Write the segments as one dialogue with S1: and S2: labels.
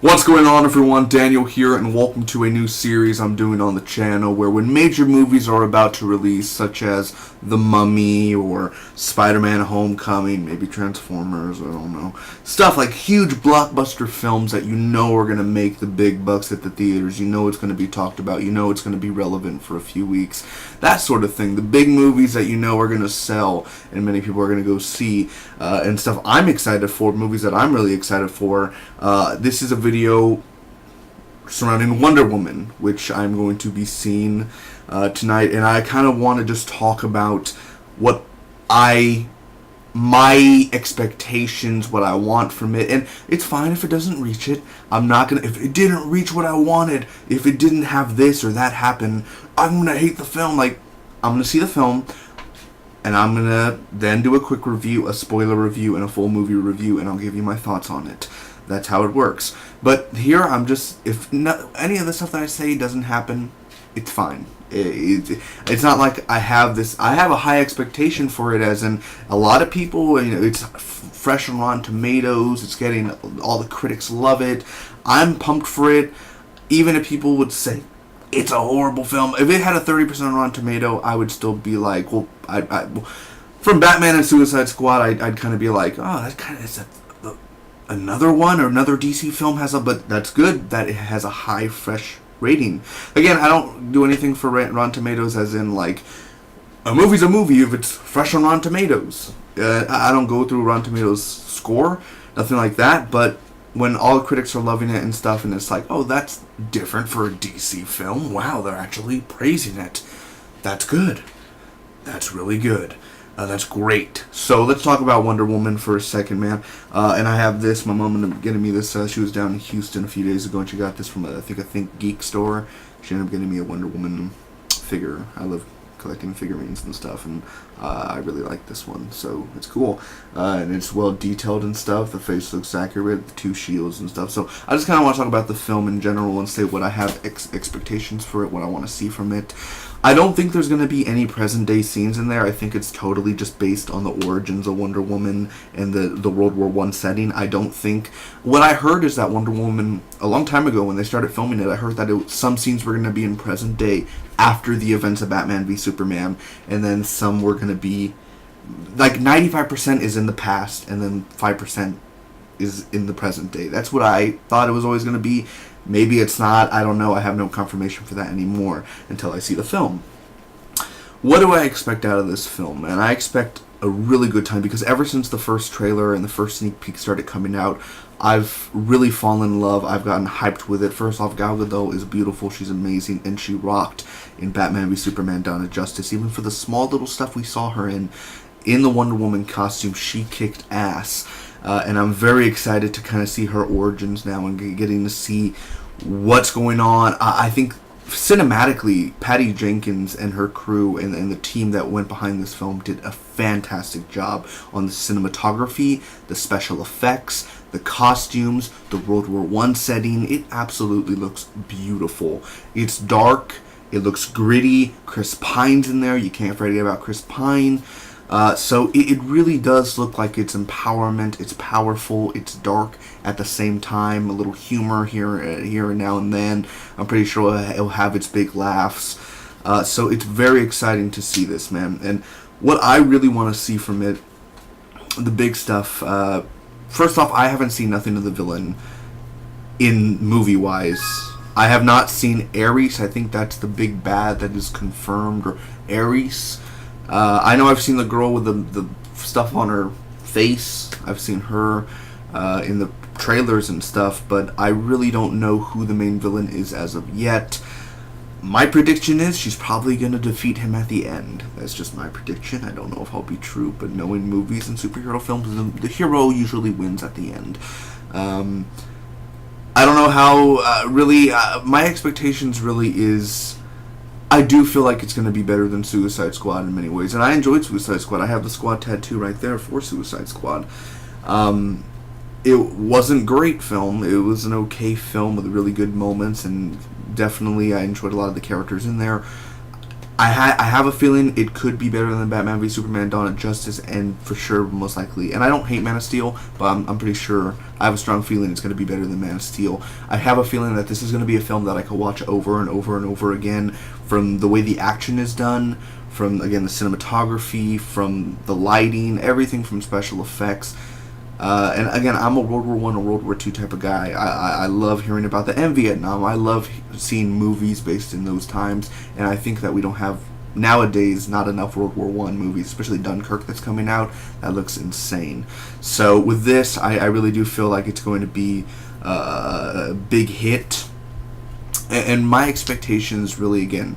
S1: What's going on, everyone? Daniel here, and welcome to a new series I'm doing on the channel where when major movies are about to release, such as The Mummy or Spider-Man Homecoming, maybe Transformers, I don't know, stuff like huge blockbuster films that you know are going to make the big bucks at the theaters, you know it's going to be talked about, you know it's going to be relevant for a few weeks, that sort of thing. The big movies that you know are going to sell and many people are going to go see, and stuff I'm excited for, movies that I'm really excited for. This is a video surrounding Wonder Woman, which I'm going to be seeing tonight, and I kind of want to just talk about what my expectations, what I want from it, and it's fine if it doesn't reach it. I'm not gonna, if it didn't reach what I wanted, if it didn't have this or that happen, I'm gonna hate the film. Like, I'm gonna see the film, and I'm gonna then do a quick review, a spoiler review, and a full movie review, and I'll give you my thoughts on it. That's how it works. But here, I'm just, if any of the stuff that I say doesn't happen, it's fine. It's not like I have a high expectation for it, as in a lot of people, you know, it's fresh on Rotten Tomatoes, it's getting, all the critics love it. I'm pumped for it, even if people would say it's a horrible film. If it had a 30% on Rotten Tomato, I would still be like, well, from Batman and Suicide Squad, I'd kind of be like, oh, that kind of is another one, or another DC film has a, but that's good that it has a high, fresh rating. Again, I don't do anything for Rotten Tomatoes, as in, like, a movie's a movie if it's fresh on Rotten Tomatoes. I don't go through Rotten Tomatoes score, nothing like that, but when all the critics are loving it and stuff, and it's like, oh, that's different for a DC film. Wow, they're actually praising it. That's good. That's really good. That's great. So let's talk about Wonder Woman for a second, man. And I have this. My mom ended up getting me this. She was down in Houston a few days ago, and she got this from I think Geek Store. She ended up getting me a Wonder Woman figure. I love collecting figurines and stuff, and I really like this one. So it's cool, and it's well detailed and stuff. The face looks accurate, the two shields and stuff. So I just kind of want to talk about the film in general and say what I have expectations for it, what I want to see from it. I don't think there's going to be any present-day scenes in there. I think it's totally just based on the origins of Wonder Woman and the World War I setting. I don't think... What I heard is that Wonder Woman, a long time ago when they started filming it, I heard that some scenes were going to be in present day after the events of Batman v Superman, and then some were going to be... Like, 95% is in the past, and then 5% is in the present day. That's what I thought it was always going to be. Maybe it's not. I don't know. I have no confirmation for that anymore until I see the film. What do I expect out of this film? And I expect a really good time, because ever since the first trailer and the first sneak peek started coming out, I've really fallen in love. I've gotten hyped with it. First off, Gal Gadot is beautiful. She's amazing, and she rocked in Batman v Superman: Dawn of Justice. Even for the small little stuff we saw her in the Wonder Woman costume, she kicked ass. And I'm very excited to kind of see her origins now and getting to see what's going on. I think cinematically, Patty Jenkins and her crew and the team that went behind this film did a fantastic job on the cinematography, the special effects, the costumes, the World War I setting. It absolutely looks beautiful. It's dark. It looks gritty. Chris Pine's in there. You can't forget about Chris Pine. So it really does look like it's empowerment, it's powerful, it's dark at the same time, a little humor here and now and then. I'm pretty sure it'll have its big laughs. So it's very exciting to see this, man. And what I really want to see from it, the big stuff, first off, I haven't seen nothing of the villain in movie-wise. I have not seen Ares. I think that's the big bad that is confirmed, or Ares. I know I've seen the girl with the stuff on her face. I've seen her in the trailers and stuff, but I really don't know who the main villain is as of yet. My prediction is she's probably going to defeat him at the end. That's just my prediction. I don't know if I'll be true, but knowing movies and superhero films, the hero usually wins at the end. I don't know how, really, my expectations really is... I do feel like it's going to be better than Suicide Squad in many ways. And I enjoyed Suicide Squad. I have the squad tattoo right there for Suicide Squad. It wasn't a great film. It was an okay film with really good moments. And definitely I enjoyed a lot of the characters in there. I have a feeling it could be better than Batman v Superman: Dawn of Justice, and for sure, most likely. And I don't hate Man of Steel, but I'm pretty sure, I have a strong feeling it's going to be better than Man of Steel. I have a feeling that this is going to be a film that I could watch over and over and over again, from the way the action is done, from, again, the cinematography, from the lighting, everything from special effects. And again, I'm a World War I or World War II type of guy. I love hearing about that, and Vietnam. I love seeing movies based in those times, and I think that we don't have, nowadays, not enough World War I movies, especially Dunkirk that's coming out. That looks insane. So with this, I really do feel like it's going to be a big hit. And my expectations really, again,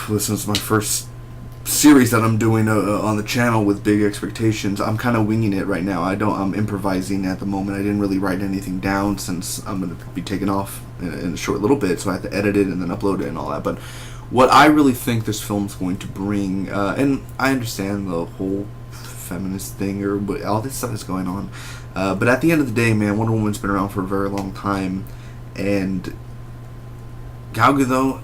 S1: this is my first series that I'm doing on the channel with big expectations. I'm kind of winging it right now. I'm improvising at the moment. I didn't really write anything down since I'm going to be taking off in a short little bit, so I have to edit it and then upload it and all that. But what I really think this film's going to bring, and I understand the whole feminist thing or all this stuff is going on, but at the end of the day, man, Wonder Woman's been around for a very long time, and Gal Gadot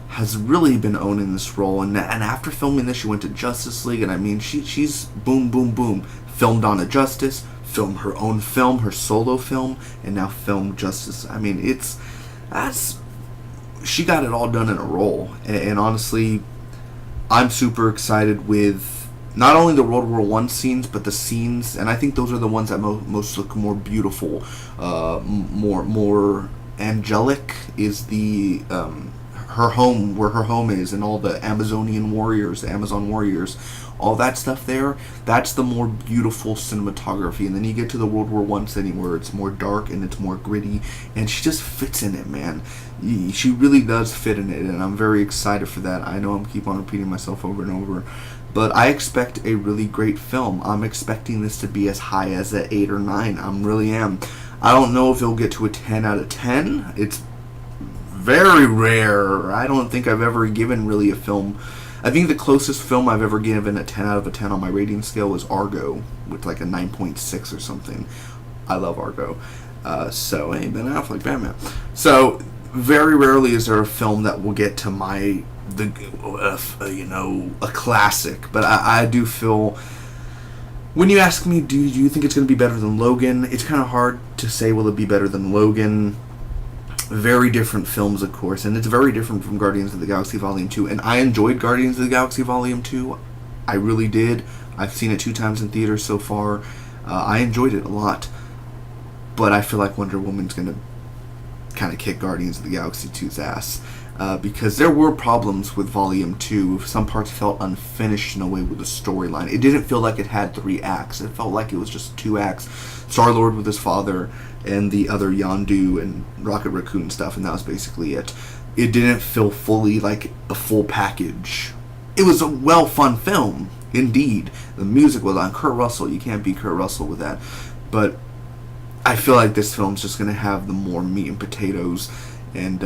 S1: has really been owning this role, and after filming this, she went to Justice League, and I mean, she's boom, boom, boom, filmed Dawn of Justice, filmed her own film, her solo film, and now filmed Justice. I mean, she got it all done in a role, and honestly, I'm super excited with not only the World War I scenes, but the scenes, and I think those are the ones that most look more beautiful, more angelic is the her home, where her home is, and all the Amazon warriors, all that stuff there, that's the more beautiful cinematography. And then you get to the World War I setting where it's more dark and it's more gritty, and she just fits in it, man. She really does fit in it, and I'm very excited for that. I know I'm keep on repeating myself over and over, but I expect a really great film. I'm expecting this to be as high as an 8 or 9. I really am. I don't know if it'll get to a 10 out of 10. It's very rare. I don't think I've ever given really a film. I think the closest film I've ever given a 10 out of a 10 on my rating scale was Argo, with like a 9.6 or something. I love Argo. So, hey, Ben Affleck, Batman. So, very rarely is there a film that will get to a classic. But I do feel, when you ask me, do you think it's going to be better than Logan? It's kind of hard to say, will it be better than Logan? Very different films, of course, and it's very different from Guardians of the Galaxy Volume 2, and I enjoyed Guardians of the Galaxy Volume 2. I really did. I've seen it 2 times in theaters so far. I enjoyed it a lot, but I feel like Wonder Woman's going to kind of kick Guardians of the Galaxy 2's ass, because there were problems with Volume 2. Some parts felt unfinished in a way with the storyline. It didn't feel like it had 3 acts. It felt like it was just 2 acts. Star-Lord with his father, and the other Yondu and Rocket Raccoon stuff, and that was basically it. It didn't feel fully like a full package. It was a fun film, indeed. The music was on. Kurt Russell, you can't beat Kurt Russell with that. But I feel like this film's just going to have the more meat and potatoes, and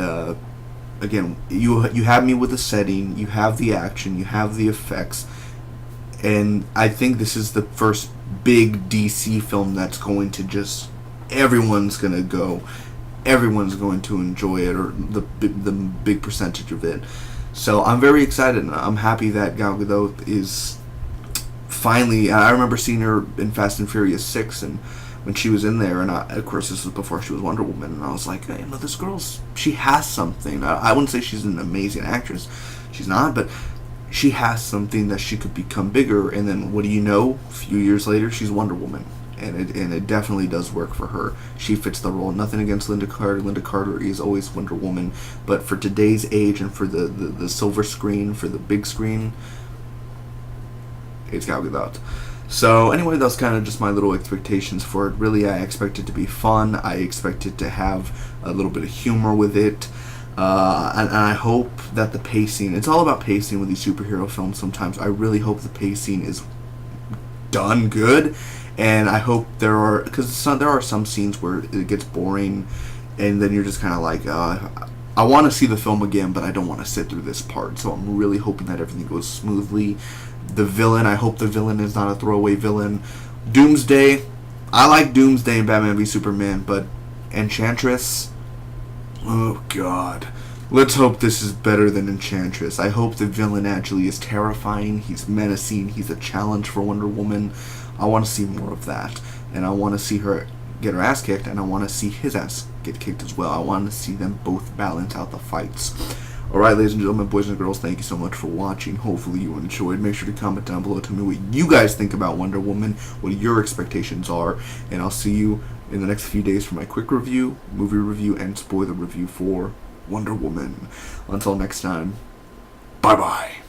S1: again, you have me with the setting, you have the action, you have the effects, and I think this is the first big DC film that's going to just, everyone's going to enjoy it, or the big percentage of it. So I'm very excited, and I'm happy that Gal Gadot is finally, I remember seeing her in Fast and Furious 6, and when she was in there, and of course this was before she was Wonder Woman, and I was like, hey, this girl's, she has something. I wouldn't say she's an amazing actress, she's not, but she has something that she could become bigger, and then what do you know, a few years later, she's Wonder Woman, and it definitely does work for her. She fits the role. Nothing against Linda Carter. Linda Carter is always Wonder Woman, but for today's age, and for the silver screen, for the big screen, it's Gal Gadot. So anyway, that's kind of just my little expectations for it. Really, I expect it to be fun. I expect it to have a little bit of humor with it. And I hope that the pacing, it's all about pacing with these superhero films sometimes. I really hope the pacing is done good. And I hope there are some scenes where it gets boring, and then you're just kind of like, I want to see the film again, but I don't want to sit through this part. So I'm really hoping that everything goes smoothly. The villain, I hope the villain is not a throwaway villain. Doomsday, I like Doomsday in Batman v Superman, but Enchantress, oh god, Let's hope this is better than Enchantress. I hope the villain actually is terrifying, he's menacing, he's a challenge for Wonder Woman. I want to see more of that. And I want to see her get her ass kicked, and I want to see his ass get kicked as well. I want to see them both balance out the fights. Alright, ladies and gentlemen, boys and girls, thank you so much for watching. Hopefully you enjoyed. Make sure to comment down below. Tell me what you guys think about Wonder Woman, what your expectations are, and I'll see you in the next few days for my quick review, movie review, and spoiler review for Wonder Woman. Until next time, bye-bye.